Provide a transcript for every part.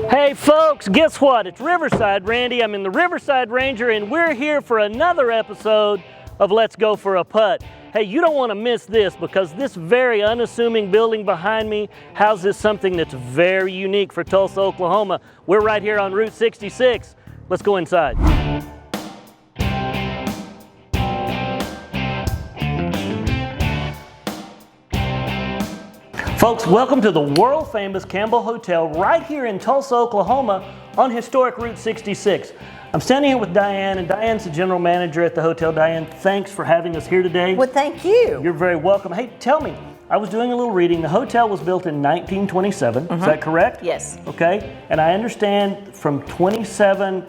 Hey folks, guess what? It's Riverside Randy. I'm in the Riverside Ranger and we're here for another episode of Let's Go for a Putt. Hey, you don't want to miss this because this very unassuming building behind me houses something that's very unique for Tulsa, Oklahoma. We're right here on Route 66. Let's go inside. Folks, welcome to the world famous Campbell Hotel right here in Tulsa, Oklahoma on historic Route 66. I'm standing here with Diane, and Diane's the general manager at the hotel. Diane, thanks for having us here today. Well, thank you. You're very welcome. Hey, tell me, I was doing a little reading. The hotel was built in 1927, is that correct? Yes. Okay, and I understand from 27,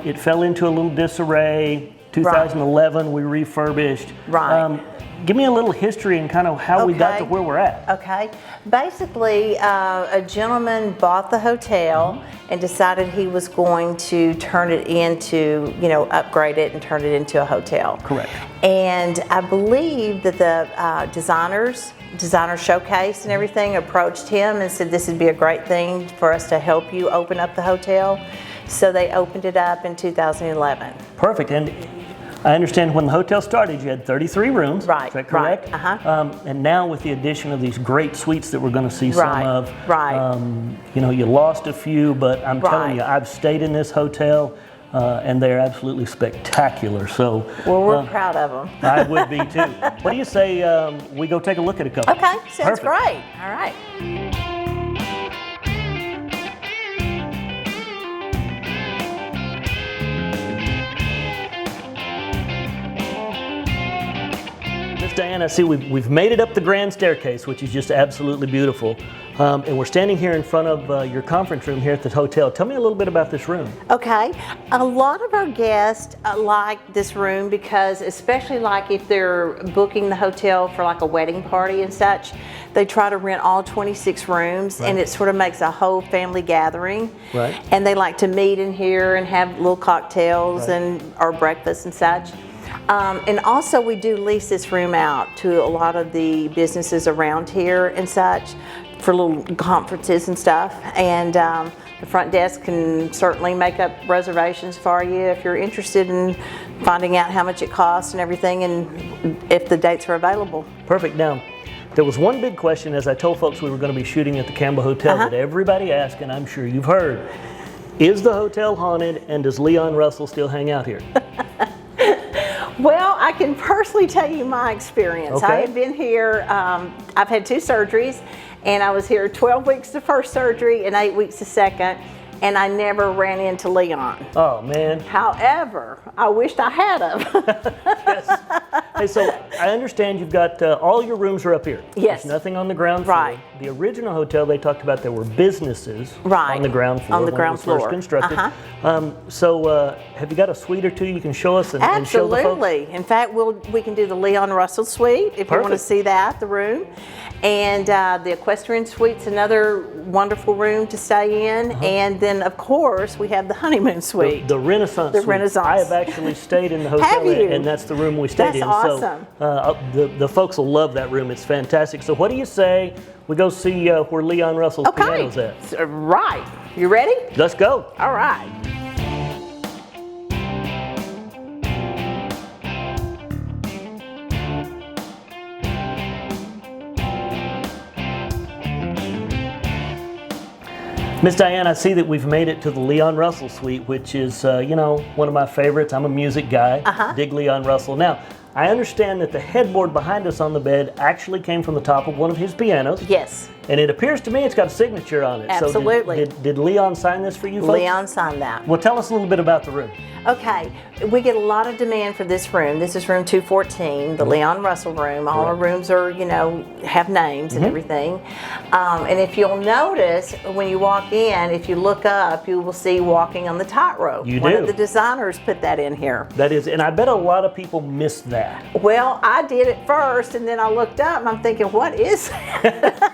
it fell into a little disarray. 2011, we refurbished. Right. Give me a little history and kind of how we got to where we're at. Okay. Basically, a gentleman bought the hotel and decided he was going to turn it into, upgrade it and turn it into a hotel. Correct. And I believe that the designer showcase and everything approached him and said this would be a great thing for us to help you open up the hotel. So they opened it up in 2011. Perfect. And I understand when the hotel started, you had 33 rooms. Right. Is that correct? Right. And now with the addition of these great suites that we're going to see some of, Right. You lost a few, but I'm telling you, I've stayed in this hotel, and they're absolutely spectacular. So, well, we're proud of them. I would be too. What do you say we go take a look at a couple? Okay, sounds Perfect. great. All right. Miss Diane, I see we've made it up the grand staircase, which is just absolutely beautiful. And we're standing here in front of your conference room here at the hotel. Tell me a little bit about this room. Okay, a lot of our guests like this room because, especially like if they're booking the hotel for like a wedding party and such, they try to rent all 26 rooms, and it sort of makes a whole family gathering. Right. And they like to meet in here and have little cocktails or breakfast and such. And also we do lease this room out to a lot of the businesses around here and such for little conferences and stuff. And the front desk can certainly make up reservations for you if you're interested in finding out how much it costs and everything and if the dates are available. Perfect. Now, there was one big question as I told folks we were going to be shooting at the Campbell Hotel that everybody asked, and I'm sure you've heard. Is the hotel haunted, and does Leon Russell still hang out here? Well, I can personally tell you my experience. Okay. I have been here, I've had 2 surgeries, and I was here 12 weeks the first surgery and 8 weeks the second, and I never ran into Leon. Oh, man. However, I wished I had him. Yes. Hey, so I understand you've got all your rooms are up here. Yes. There's nothing on the ground floor. Right. The original hotel, they talked about there were businesses on the ground floor. On the ground floor. First constructed. So have you got a suite or two you can show us and show the folks? Absolutely. In fact, we can do the Leon Russell suite if you want to see that, the room. And the equestrian suite's another wonderful room to stay in. And then, of course, we have the honeymoon suite. The Renaissance suite. Renaissance. I have actually stayed in the hotel. Have you? And that's the room we stayed in. That's awesome. So the folks will love that room. It's fantastic. So what do you say we go see where Leon Russell's piano's at? Right. You ready? Let's go. All right. Miss Diane, I see that we've made it to the Leon Russell suite, which is, one of my favorites. I'm a music guy. Dig Leon Russell. Now, I understand that the headboard behind us on the bed actually came from the top of one of his pianos. Yes. And it appears to me it's got a signature on it. Absolutely. So did Leon sign this for you folks? Leon signed that. Well, tell us a little bit about the room. Okay, we get a lot of demand for this room. This is room 214, the Leon Russell room. All our rooms are, have names and everything. And if you'll notice, when you walk in, if you look up, you will see walking on the tightrope. You do. One of the designers put that in here. That is, and I bet a lot of people miss that. Well, I did it first, and then I looked up, and I'm thinking, what is that?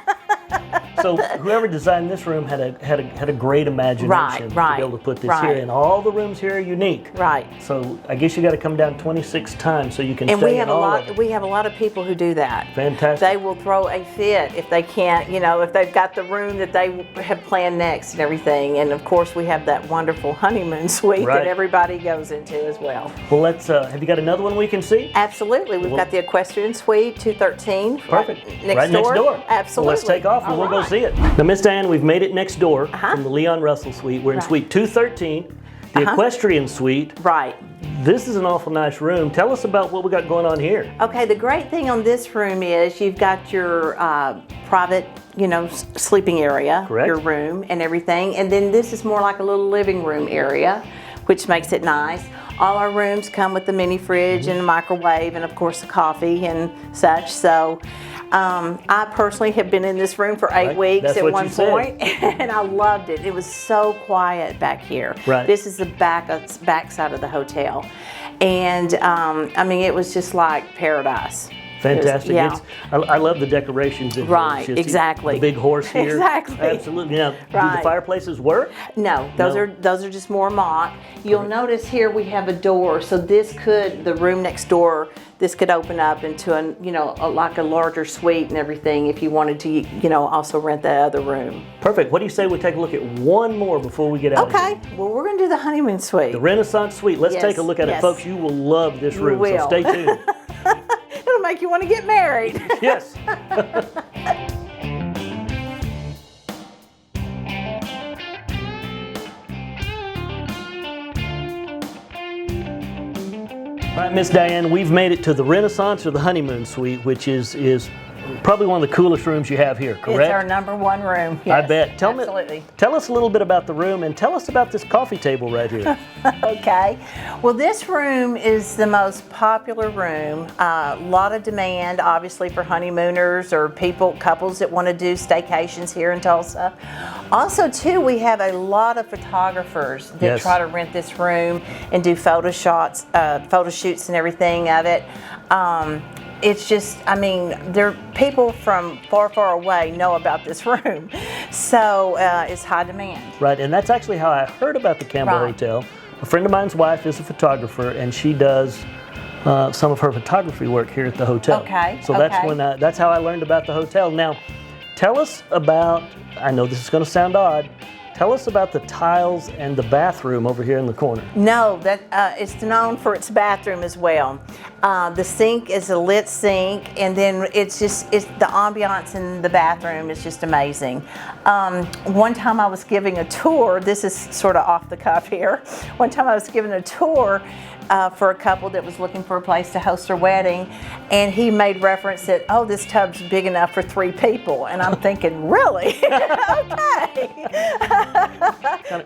So whoever designed this room had a great imagination to be able to put this here, and all the rooms here are unique. Right. So I guess you got to come down 26 times so you can And stay we have in all of it. we have a lot of people who do that. Fantastic. They will throw a fit if they can't, if they've got the room that they have planned next and everything. And of course, we have that wonderful honeymoon suite that everybody goes into as well. Well, let's. Have you got another one we can see? Absolutely. We've got the equestrian suite, 213. Perfect. Right next door. Absolutely. Well, let's take off and we'll go see it. Now, Miss Diane, we've made it next door from the Leon Russell suite. We're in suite 213, the equestrian suite. Right. This is an awful nice room. Tell us about what we got going on here. Okay, the great thing on this room is you've got your private, sleeping area, your room and everything. And then this is more like a little living room area, which makes it nice. All our rooms come with the mini fridge and a microwave and of course the coffee and such. So I personally have been in this room for 8 weeks at one point, and I loved it. It was so quiet back here. Right. This is the back side of the hotel. And I mean, it was just like paradise. Fantastic. I love the decorations in here. Exactly. The big horse here. Exactly. Absolutely. Now, do the fireplaces work? No, those are just more mock. You'll notice here we have a door, so the room next door, this could open up into like a larger suite and everything if you wanted to, also rent that other room. Perfect. What do you say we take a look at one more before we get out of here? Okay. Well, we're going to do the honeymoon suite. The Renaissance suite. Let's take a look at it, folks. You will love this room, so stay tuned. It'll make you want to get married. Yes. All right, Miss Diane, we've made it to the Renaissance or the honeymoon suite, which is probably one of the coolest rooms you have here, correct? It's our #1 room. Yes, I bet. Tell us a little bit about the room and tell us about this coffee table right here. Okay. Well, this room is the most popular room. A lot of demand, obviously, for honeymooners or couples that want to do staycations here in Tulsa. Also, too, we have a lot of photographers that try to rent this room and do photo shoots and everything of it. It's just, I mean, people from far, far away know about this room. So it's high demand. Right, and that's actually how I heard about the Campbell Hotel. A friend of mine's wife is a photographer, and she does some of her photography work here at the hotel. Okay. So that's how I learned about the hotel. Now, tell us about, I know this is going to sound odd, tell us about the tiles and the bathroom over here in the corner. No, it's known for its bathroom as well. The sink is a lit sink, and then it's the ambiance in the bathroom is just amazing. One time I was giving a tour, this is sort of off the cuff here. One time I was giving a tour for a couple that was looking for a place to host their wedding, and he made reference that, oh, this tub's big enough for 3 people. And I'm thinking, really? Okay.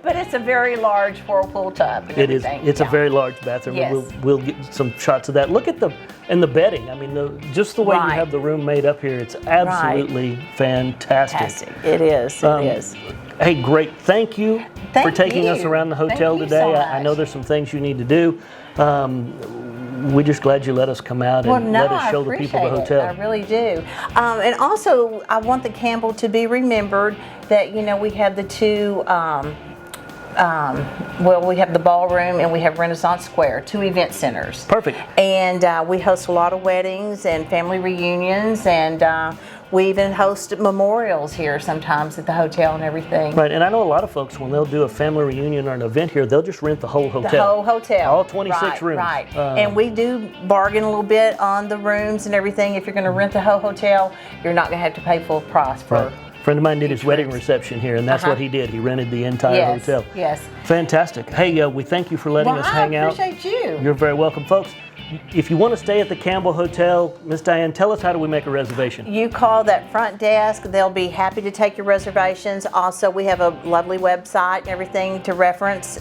But it's a very large whirlpool tub. It is. It's a very large bathroom. Yes. We'll get some shots of that. Look at the bedding. I mean, just the way you have the room made up here, it's absolutely fantastic. It is. It is. Hey, great. Thank you for taking us around the hotel today. So I know there's some things you need to do. We're just glad you let us come out and let us show the people the hotel. I really do. And also, I want the Campbell to be remembered that, we have the two, we have the ballroom and we have Renaissance Square, 2 event centers. Perfect. And we host a lot of weddings and family reunions, and we even host memorials here sometimes at the hotel and everything. Right, and I know a lot of folks, when they'll do a family reunion or an event here, they'll just rent the whole hotel. The whole hotel. All 26 rooms. Right, and we do bargain a little bit on the rooms and everything. If you're going to rent the whole hotel, you're not going to have to pay full price for a friend of mine did his wedding reception here, and that's what he did. He rented the entire hotel. Yes. Fantastic. Hey, we thank you for letting us hang out. I appreciate you. You're very welcome, folks. If you want to stay at the Campbell Hotel, Miss Diane, tell us, how do we make a reservation? You call that front desk. They'll be happy to take your reservations. Also, we have a lovely website and everything to reference,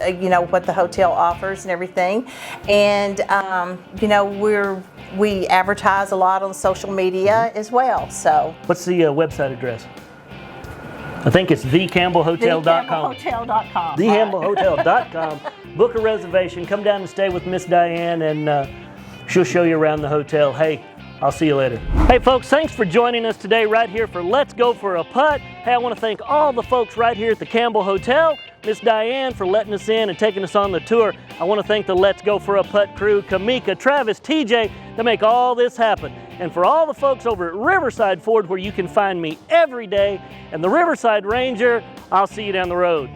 what the hotel offers and everything. And, we advertise a lot on social media as well. So, what's the website address? I think it's thecampbellhotel.com. Thecampbellhotel.com. Thecampbellhotel.com. Book a reservation. Come down and stay with Miss Diane, and she'll show you around the hotel. Hey, I'll see you later. Hey folks, thanks for joining us today right here for Let's Go for a Putt. Hey, I want to thank all the folks right here at the Campbell Hotel, Miss Diane for letting us in and taking us on the tour. I want to thank the Let's Go for a Putt crew, Kamika, Travis, TJ, that make all this happen. And for all the folks over at Riverside Ford, where you can find me every day, and the Riverside Ranger, I'll see you down the road.